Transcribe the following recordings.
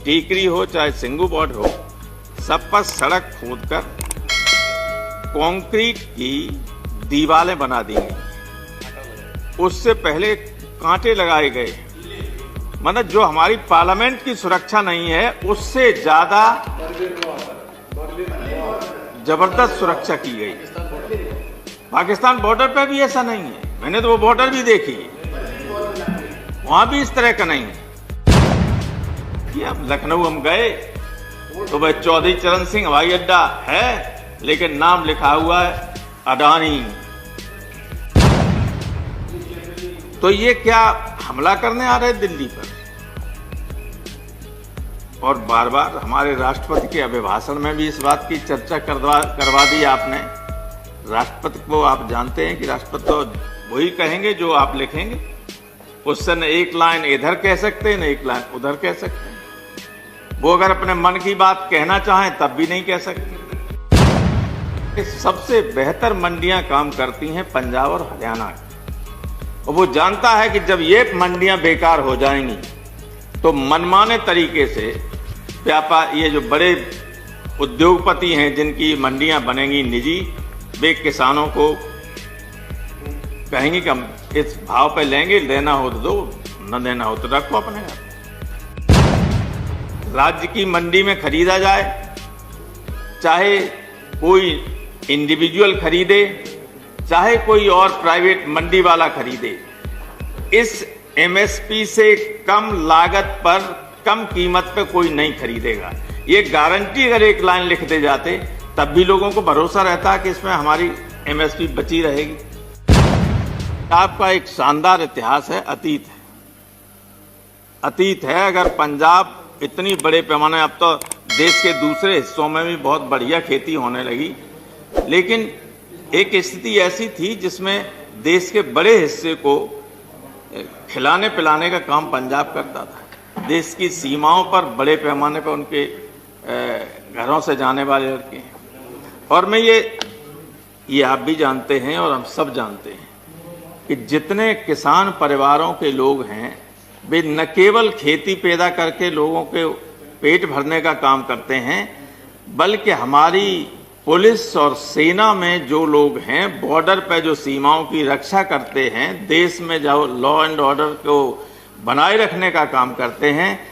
टीकरी हो चाहे सिंगू बॉर्डर हो, सब पर सड़क खोदकर कंक्रीट की दीवारें बना दी गई। उससे पहले कांटे लगाए गए। मतलब जो हमारी पार्लियामेंट की सुरक्षा नहीं है, उससे ज्यादा जबरदस्त सुरक्षा की गई। पाकिस्तान बॉर्डर पे भी ऐसा नहीं है। मैंने तो वो बॉर्डर भी देखी, वहां भी इस तरह का नहीं है। अब लखनऊ हम गए तो भाई चौधरी चरण सिंह हवाई अड्डा है, लेकिन नाम लिखा हुआ है अडानी। तो ये क्या हमला करने आ रहे दिल्ली पर? और बार बार हमारे राष्ट्रपति के अभिभाषण में भी इस बात की चर्चा करवा दी आपने। राष्ट्रपति को आप जानते हैं कि राष्ट्रपति तो वही कहेंगे जो आप लिखेंगे। उससे न एक लाइन इधर कह सकते न एक लाइन उधर कह सकते। वो अगर अपने मन की बात कहना चाहें तब भी नहीं कह सकते। सबसे बेहतर मंडियां काम करती हैं पंजाब और हरियाणा की। और वो जानता है कि जब ये मंडियां बेकार हो जाएंगी तो मनमाने तरीके से व्यापार, ये जो बड़े उद्योगपति हैं जिनकी मंडियां बनेंगी निजी, वे किसानों को कहेंगे कि हम इस भाव पे लेंगे, लेना हो तो दो, न देना हो तो रखो अपने घर। राज्य की मंडी में खरीदा जाए, चाहे कोई इंडिविजुअल खरीदे, चाहे कोई और प्राइवेट मंडी वाला खरीदे, इस एमएसपी से कम लागत पर कम कीमत पे कोई नहीं खरीदेगा। ये गारंटी अगर एक लाइन लिख दे जाते तब भी लोगों को भरोसा रहता कि इसमें हमारी एमएसपी बची रहेगी। आपका एक शानदार इतिहास है, अतीत है। अगर पंजाब इतनी बड़े पैमाने, अब तो देश के दूसरे हिस्सों में भी बहुत बढ़िया खेती होने लगी, लेकिन एक स्थिति ऐसी थी जिसमें देश के बड़े हिस्से को खिलाने पिलाने का काम पंजाब करता था। देश की सीमाओं पर बड़े पैमाने पर उनके घरों से जाने वाले लड़के हैं। और मैं ये आप भी जानते हैं और हम सब जानते हैं कि जितने किसान परिवारों के लोग हैं, वे न केवल खेती पैदा करके लोगों के पेट भरने का काम करते हैं, बल्कि हमारी पुलिस और सेना में जो लोग हैं, बॉर्डर पर जो सीमाओं की रक्षा करते हैं, देश में जो लॉ एंड ऑर्डर को बनाए रखने का काम करते हैं,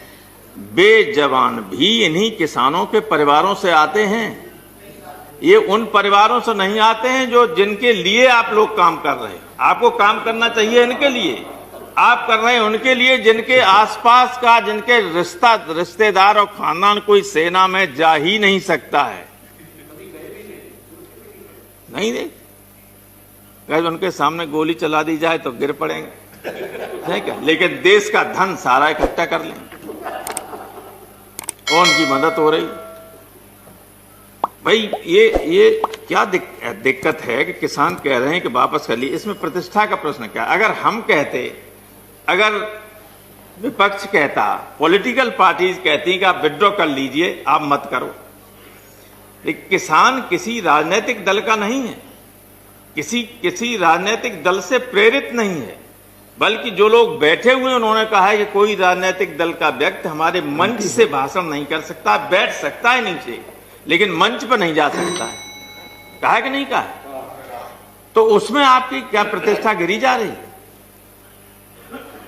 वे जवान भी इन्हीं किसानों के परिवारों से आते हैं। ये उन परिवारों से नहीं आते हैं जो जिनके लिए आप लोग काम कर रहे हैं। आपको काम करना चाहिए इनके लिए, आप कर रहे हैं उनके लिए जिनके आसपास का, जिनके रिश्तेदार और खानदान कोई सेना में जा ही नहीं सकता है। नहीं दे, अगर उनके सामने गोली चला दी जाए तो गिर पड़ेंगे, है क्या? लेकिन देश का धन सारा इकट्ठा कर लें और उनकी मदद हो रही। भाई ये क्या दिक्कत है कि किसान कह रहे हैं कि वापस कर लिए। इसमें प्रतिष्ठा का प्रश्न क्या? अगर हम कहते, अगर विपक्ष कहता, पॉलिटिकल पार्टीज कहती कि आप विड्रॉ कर लीजिए, आप मत करो। लेकिन किसान किसी राजनीतिक दल का नहीं है, किसी राजनीतिक दल से प्रेरित नहीं है, बल्कि जो लोग बैठे हुए उन्होंने कहा है कि कोई राजनीतिक दल का व्यक्ति हमारे मंच से भाषण नहीं कर सकता। बैठ सकता है नीचे, लेकिन मंच पर नहीं जा सकता है। कहा कि नहीं कहा? तो उसमें आपकी क्या प्रतिष्ठा गिरी जा रही है?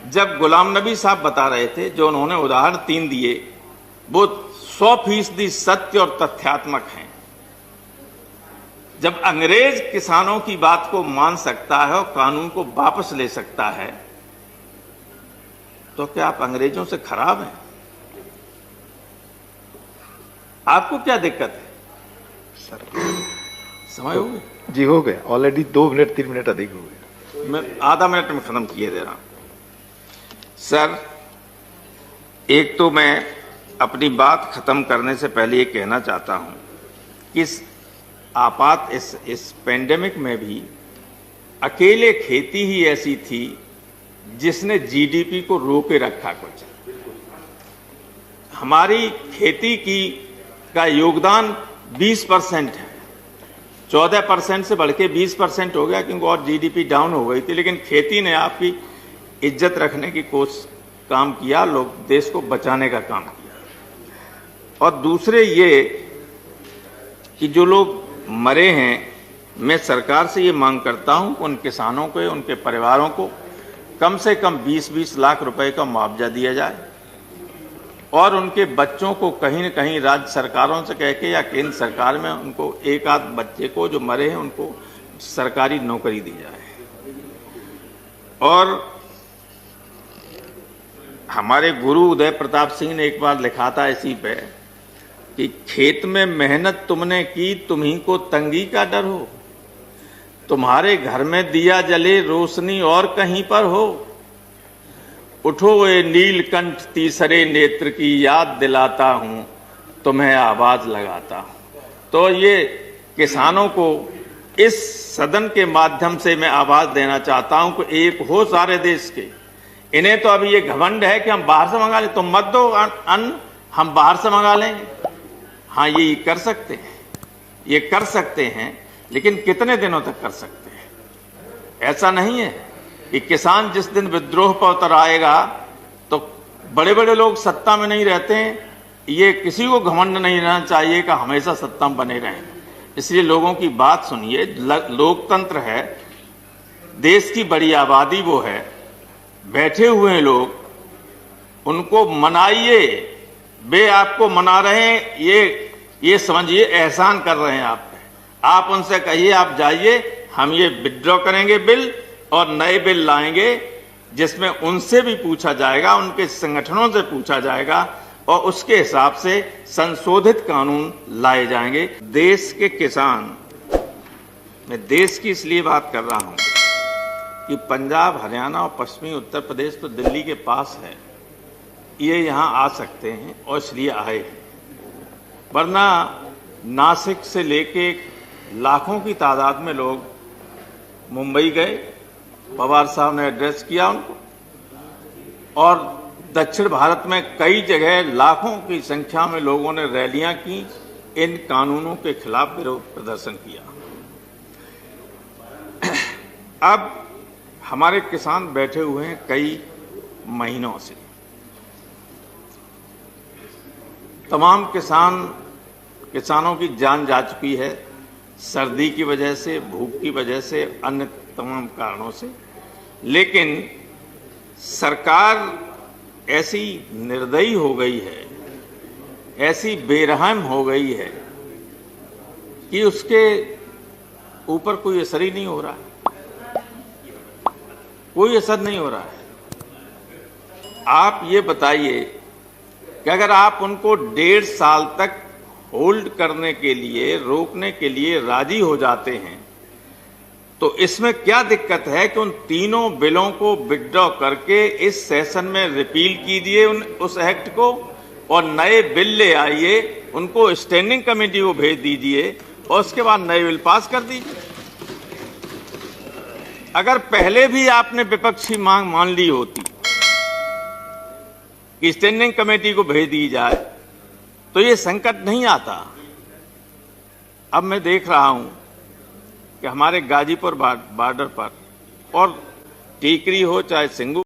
जब गुलाम नबी साहब बता रहे थे, जो उन्होंने उदाहरण 3 दिए, वो 100% सत्य और तथ्यात्मक हैं। जब अंग्रेज किसानों की बात को मान सकता है और कानून को वापस ले सकता है, तो क्या आप अंग्रेजों से खराब हैं? आपको क्या दिक्कत है? सर समय हो गया? जी हो गया, ऑलरेडी 2 मिनट 3 मिनट अधिक हो गया। मैं आधा मिनट में खत्म किए दे रहा हूं। सर, एक तो मैं अपनी बात खत्म करने से पहले ये कहना चाहता हूं कि इस पेंडेमिक में भी अकेले खेती ही ऐसी थी जिसने जीडीपी को रोके रखा। कुछ हमारी खेती का योगदान 20% है, 14% से बढ़ के 20% हो गया, क्योंकि और जीडीपी डाउन हो गई थी। लेकिन खेती ने आपकी इज्जत रखने की काम किया, लोग देश को बचाने का काम किया। और दूसरे ये कि जो लोग मरे हैं, मैं सरकार से ये मांग करता हूं कि उन किसानों को, उनके परिवारों को कम से कम 20-20 लाख रुपए का मुआवजा दिया जाए और उनके बच्चों को कहीं न कहीं राज्य सरकारों से कह के या केंद्र सरकार में उनको एक आध बच्चे को जो मरे हैं उनको सरकारी नौकरी दी जाए। और हमारे गुरु उदय प्रताप सिंह ने एक बार लिखा था इसी पे कि खेत में मेहनत तुमने की, तुम्ही को तंगी का डर हो, तुम्हारे घर में दिया जले रोशनी और कहीं पर हो, उठो ये नीलकंठ तीसरे नेत्र की याद दिलाता हूं, तुम्हें आवाज लगाता हूं। तो ये किसानों को इस सदन के माध्यम से मैं आवाज देना चाहता हूं कि एक हो सारे देश के। इन्हें तो अभी ये घमंड है कि हम बाहर से मंगा लें, तुम मत दो अन्न, हम बाहर से मंगा लेंगे। हाँ, ये कर सकते हैं, ये कर सकते हैं, लेकिन कितने दिनों तक कर सकते हैं? ऐसा नहीं है कि किसान जिस दिन विद्रोह पर उतर आएगा तो बड़े बड़े लोग सत्ता में नहीं रहते हैं। ये किसी को घमंड नहीं रहना चाहिए कि हमेशा सत्ता में बने रहें। इसलिए लोगों की बात सुनिए, लोकतंत्र है, देश की बड़ी आबादी वो है, बैठे हुए लोग, उनको मनाइए। वे आपको मना रहे हैं, ये समझिए एहसान कर रहे हैं आप पे। आप उनसे कहिए आप जाइए, हम ये विड्रॉ करेंगे बिल और नए बिल लाएंगे जिसमें उनसे भी पूछा जाएगा, उनके संगठनों से पूछा जाएगा और उसके हिसाब से संशोधित कानून लाए जाएंगे। देश के किसान, मैं देश की इसलिए बात कर रहा हूं कि पंजाब, हरियाणा और पश्चिमी उत्तर प्रदेश तो दिल्ली के पास है, ये यहां आ सकते हैं और इसलिए आए हैं। वरना नासिक से लेके लाखों की तादाद में लोग मुंबई गए, पवार साहब ने एड्रेस किया उनको, और दक्षिण भारत में कई जगह लाखों की संख्या में लोगों ने रैलियां की, इन कानूनों के खिलाफ विरोध प्रदर्शन किया। अब हमारे किसान बैठे हुए हैं कई महीनों से। तमाम किसानों की जान जा चुकी है, सर्दी की वजह से, भूख की वजह से, अन्य तमाम कारणों से। लेकिन सरकार ऐसी निर्दयी हो गई है, ऐसी बेरहम हो गई है कि उसके ऊपर कोई असर ही नहीं हो रहा है, कोई असर नहीं हो रहा है। आप ये बताइए कि अगर आप उनको 1.5 साल तक होल्ड करने के लिए, रोकने के लिए राजी हो जाते हैं तो इसमें क्या दिक्कत है कि उन तीनों बिलों को विड्रॉ करके इस सेशन में रिपील कीजिए उस एक्ट को और नए बिल ले आइए, उनको स्टैंडिंग कमेटी को भेज दीजिए और उसके बाद नए बिल पास कर दीजिए। अगर पहले भी आपने विपक्षी मांग मान ली होती कि स्टैंडिंग कमेटी को भेज दी जाए तो ये संकट नहीं आता। अब मैं देख रहा हूं कि हमारे गाजीपुर बॉर्डर पर और टीकरी हो चाहे सिंगू